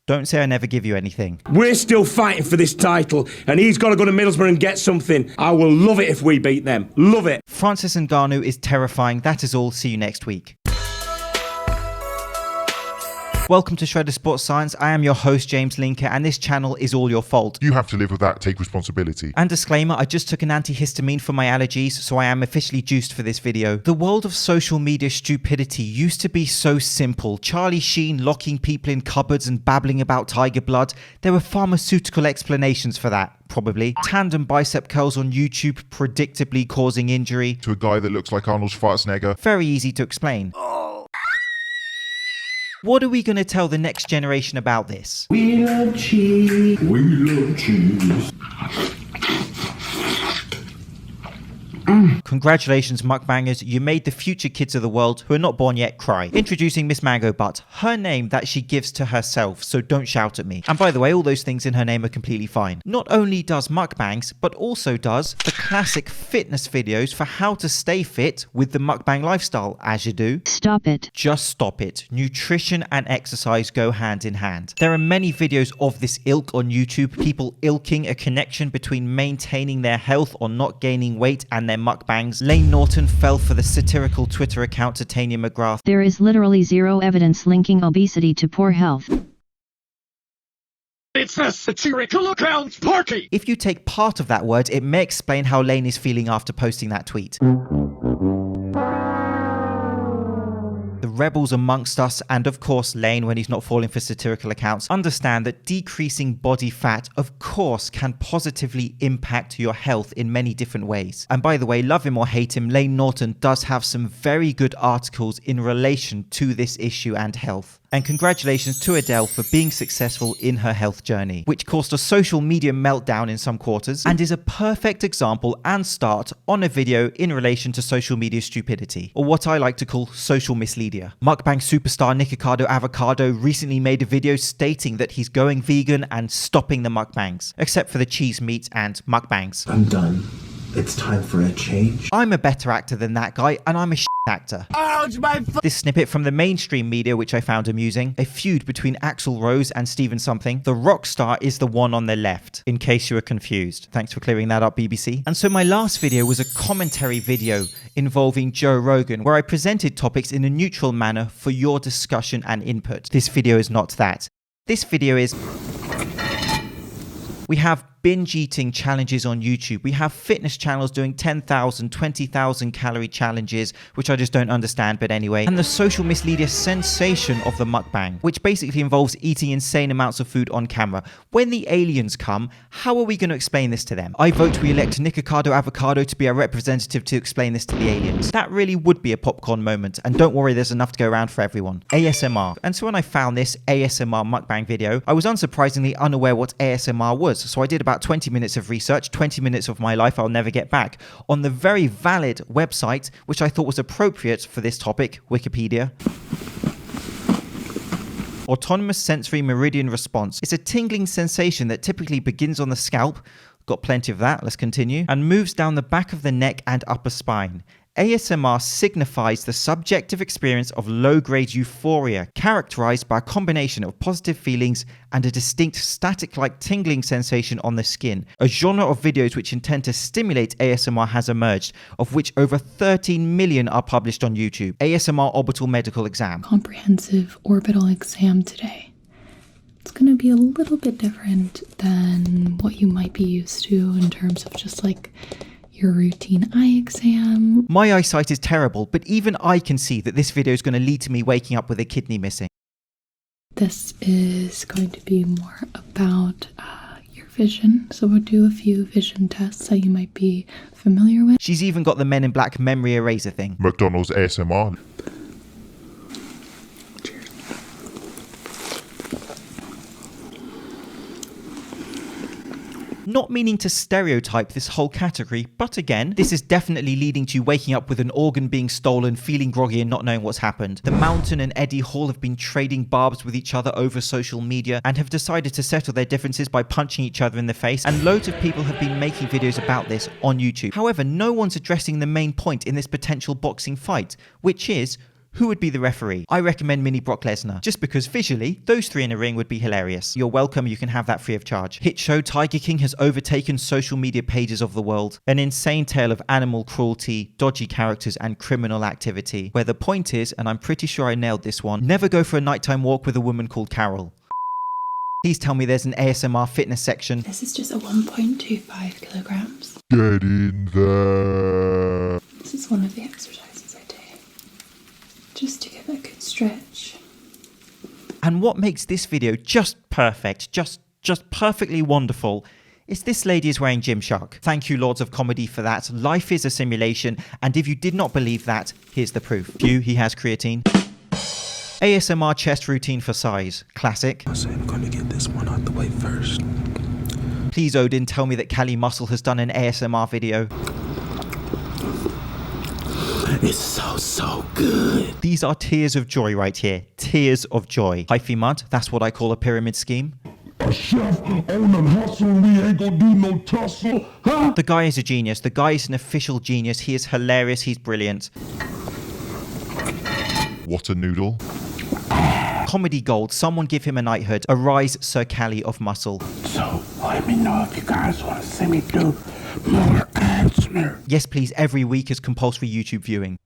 Don't say I never give you anything. We're still fighting for this title, and he's got to go to Middlesbrough and get something. I will love it if we beat them. Love it. Francis Ngannou is terrifying. That is all. See you next week. Welcome to Shredder Sports Science. I am your host, James Linker, and this channel is all your fault. You have to live with that. Take responsibility. And disclaimer, I just took an antihistamine for my allergies, so I am officially juiced for this video. The world of social media stupidity used to be so simple. Charlie Sheen locking people in cupboards and babbling about tiger blood. There were pharmaceutical explanations for that. Probably. Tandem bicep curls on YouTube predictably causing injury. To a guy that looks like Arnold Schwarzenegger. Very easy to explain. What are we going to tell the next generation about this? We love cheese. We love cheese. Congratulations, mukbangers, you made the future kids of the world who are not born yet cry. Introducing Miss Mango Butt, her name that she gives to herself, so don't shout at me. And by the way, all those things in her name are completely fine. Not only does mukbangs, but also does the classic fitness videos for how to stay fit with the mukbang lifestyle, as you do. Stop it. Just stop it. Nutrition and exercise go hand in hand. There are many videos of this ilk on YouTube, people ilking a connection between maintaining their health or not gaining weight and their mukbangs. Lane Norton fell for the satirical Twitter account Titania McGrath. There is literally zero evidence linking obesity to poor health. It's a satirical account party! If you take part of that word, it may explain how Lane is feeling after posting that tweet. The rebels amongst us, and of course Lane, when he's not falling for satirical accounts, understand that decreasing body fat of course can positively impact your health in many different ways. And by the way, love him or hate him, Lane Norton does have some very good articles in relation to this issue and health. And congratulations to Adele for being successful in her health journey, which caused a social media meltdown in some quarters and is a perfect example and start on a video in relation to social media stupidity, or what I like to call social misleadia. Mukbang superstar Nikocado Avocado recently made a video stating that he's going vegan and stopping the mukbangs, except for the cheese meat and mukbangs. I'm done. It's time for a change. I'm a better actor than that guy, and I'm a actor. Ouch, my This snippet from the mainstream media, which I found amusing, a feud between Axl Rose and Stephen something. The rock star is the one on the left, in case you were confused. Thanks for clearing that up, BBC. And so my last video was a commentary video involving Joe Rogan, where I presented topics in a neutral manner for your discussion and input. This video is not that. This video is... We have binge eating challenges on YouTube. We have fitness channels doing 10,000, 20,000 calorie challenges, which I just don't understand, but anyway. And the social misleadia sensation of the mukbang, which basically involves eating insane amounts of food on camera. When the aliens come, how are we going to explain this to them? I vote we elect Nikocado Avocado to be our representative to explain this to the aliens. That really would be a popcorn moment, and don't worry, there's enough to go around for everyone. ASMR. And so when I found this ASMR mukbang video, I was unsurprisingly unaware what ASMR was, so I did about 20 minutes of research, 20 minutes of my life I'll never get back, on the very valid website, which I thought was appropriate for this topic, Wikipedia. Autonomous Sensory Meridian Response. It's a tingling sensation that typically begins on the scalp, got plenty of that, let's continue, and moves down the back of the neck and upper spine. ASMR signifies the subjective experience of low-grade euphoria, characterized by a combination of positive feelings and a distinct static-like tingling sensation on the skin. A genre of videos which intend to stimulate ASMR has emerged, of which over 13 million are published on YouTube. ASMR Orbital Medical Exam. Comprehensive orbital exam today. It's going to be a little bit different than what you might be used to in terms of just like your routine eye exam. My eyesight is terrible, but even I can see that this video is going to lead to me waking up with a kidney missing. This is going to be more about your vision. So we'll do a few vision tests that you might be familiar with. She's even got the Men in Black memory eraser thing. McDonald's ASMR. Not meaning to stereotype this whole category, but again, this is definitely leading to you waking up with an organ being stolen, feeling groggy and not knowing what's happened. The Mountain and Eddie Hall have been trading barbs with each other over social media and have decided to settle their differences by punching each other in the face, and loads of people have been making videos about this on YouTube. However, no one's addressing the main point in this potential boxing fight, which is, Who would be the referee? I recommend Mini Brock Lesnar, just because visually, those three in a ring would be hilarious. You're welcome, you can have that free of charge. Hit show Tiger King has overtaken social media pages of the world. An insane tale of animal cruelty, dodgy characters, and criminal activity. Where the point is, and I'm pretty sure I nailed this one, never go for a nighttime walk with a woman called Carol. Please tell me there's an ASMR fitness section. This is just a 1.25 kilograms. Get in there. This is one of the exercises I do, just to give it a good stretch. And what makes this video just perfect, just perfectly wonderful, is this lady is wearing Gymshark. Thank you, Lords of Comedy, for that. Life is a simulation, and if you did not believe that, here's the proof. Phew, he has creatine. ASMR chest routine for size. Classic. I say I'm gonna get this one out the way first. Please, Odin, tell me that Cali Muscle has done an ASMR video. It's so good. These are tears of joy right here. Tears of joy. Hyphy mud, that's what I call a pyramid scheme. A chef on them hustle, we ain't gonna do no tussle, huh? The guy is a genius. The guy is an official genius. He is hilarious. He's brilliant. What a noodle. Comedy gold. Someone give him a knighthood. Arise, Sir Cali of Muscle. So, let me know if you guys want to see me do more answer. Yes, please. Every week is compulsory YouTube viewing.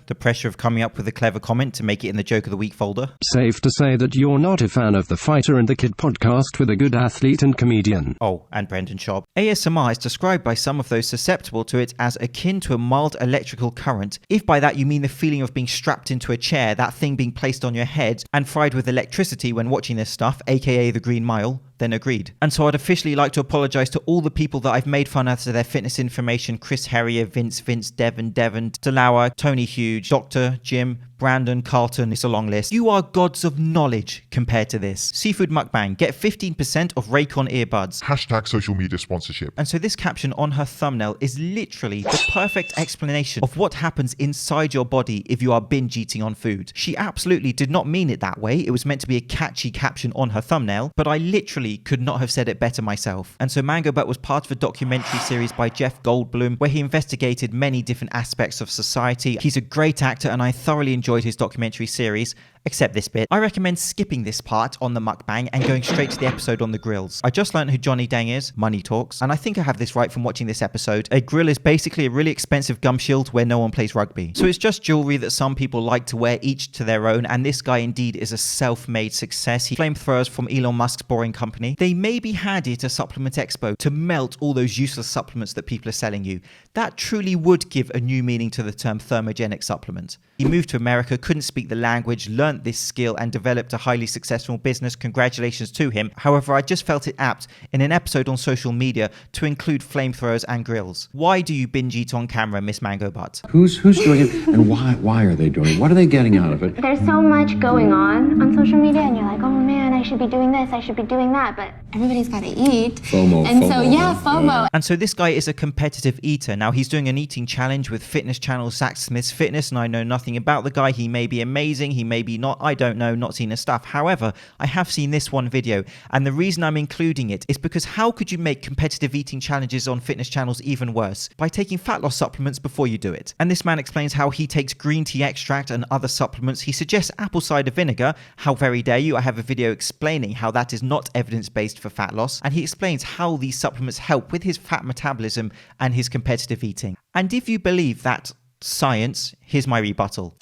The pressure of coming up with a clever comment to make it in the Joke of the Week folder. Safe to say that you're not a fan of the Fighter and the Kid podcast with a good athlete and comedian. Oh, and Brendan Schaub. ASMR is described by some of those susceptible to it as akin to a mild electrical current. If by that you mean the feeling of being strapped into a chair, that thing being placed on your head, and fried with electricity when watching this stuff, aka the Green Mile, then agreed. And so I'd officially like to apologise to all the people that I've made fun of to their fitness information: Chris Herrier, Vince, Devon, Delauer, Tony Hughes, Dr. Jim, Brandon, Carlton. It's a long list. You are gods of knowledge compared to this. Seafood Mukbang. Get 15% of Raycon earbuds. Hashtag social media sponsorship. And so this caption on her thumbnail is literally the perfect explanation of what happens inside your body if you are binge eating on food. She absolutely did not mean it that way. It was meant to be a catchy caption on her thumbnail, but I literally could not have said it better myself. And so Mango Butt was part of a documentary series by Jeff Goldblum where he investigated many different aspects of society. He's a great actor and I thoroughly enjoyed his documentary series, except this bit. I recommend skipping this part on the mukbang and going straight to the episode on the grills. I just learned who Johnny Dang is, Money Talks, and I think I have this right from watching this episode. A grill is basically a really expensive gum shield where no one plays rugby. So it's just jewelry that some people like to wear, each to their own, and this guy indeed is a self-made success. He flamethrowers from Elon Musk's Boring Company. They maybe had it at Supplement Expo to melt all those useless supplements that people are selling you. That truly would give a new meaning to the term thermogenic supplement. He moved to America, couldn't speak the language, learnt this skill and developed a highly successful business. Congratulations to him. However, I just felt it apt in an episode on social media to include flamethrowers and grills. Why do you binge eat on camera, Miss Mango Butt? Who's doing it and why are they doing it? What are they getting out of it? There's so much going on social media and you're like, oh man, I should be doing this, I should be doing that, but everybody's got to eat. FOMO. And so this guy is a competitive eater. Now he's doing an eating challenge with fitness channel Zach Smith's Fitness, and I know nothing about the guy. He may be amazing, he may be not, I don't know, not seen his stuff. However, I have seen this one video, and the reason I'm including it is because how could you make competitive eating challenges on fitness channels even worse? By taking fat loss supplements before you do it. And this man explains how he takes green tea extract and other supplements. He suggests apple cider vinegar. How very dare you? I have a video explaining how that is not evidence-based for fat loss, and he explains how these supplements help with his fat metabolism and his competitive eating. And if you believe that science, here's my rebuttal.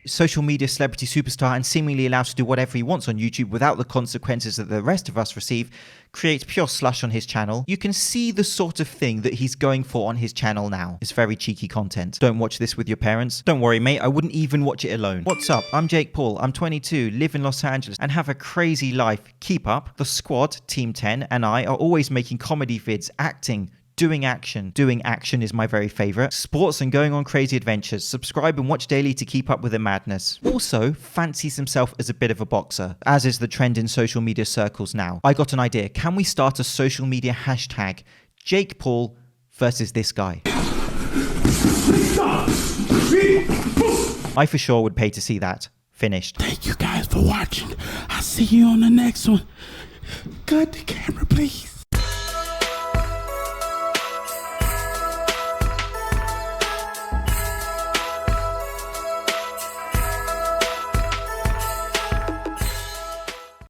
Social media celebrity superstar and seemingly allowed to do whatever he wants on YouTube without the consequences that the rest of us receive, creates pure slush on his channel. You can see the sort of thing that he's going for on his channel now. It's very cheeky content. Don't watch this with your parents. Don't worry, mate, I wouldn't even watch it alone. What's up? I'm Jake Paul. I'm 22, live in Los Angeles, and have a crazy life. Keep up. The squad, Team 10, and I are always making comedy vids, acting, doing action. Doing action is my very favorite. Sports and going on crazy adventures. Subscribe and watch daily to keep up with the madness. Also, fancies himself as a bit of a boxer, as is the trend in social media circles now. I got an idea. Can we start a social media hashtag? Jake Paul versus this guy. I for sure would pay to see that. Finished. Thank you guys for watching. I'll see you on the next one. Cut the camera, please.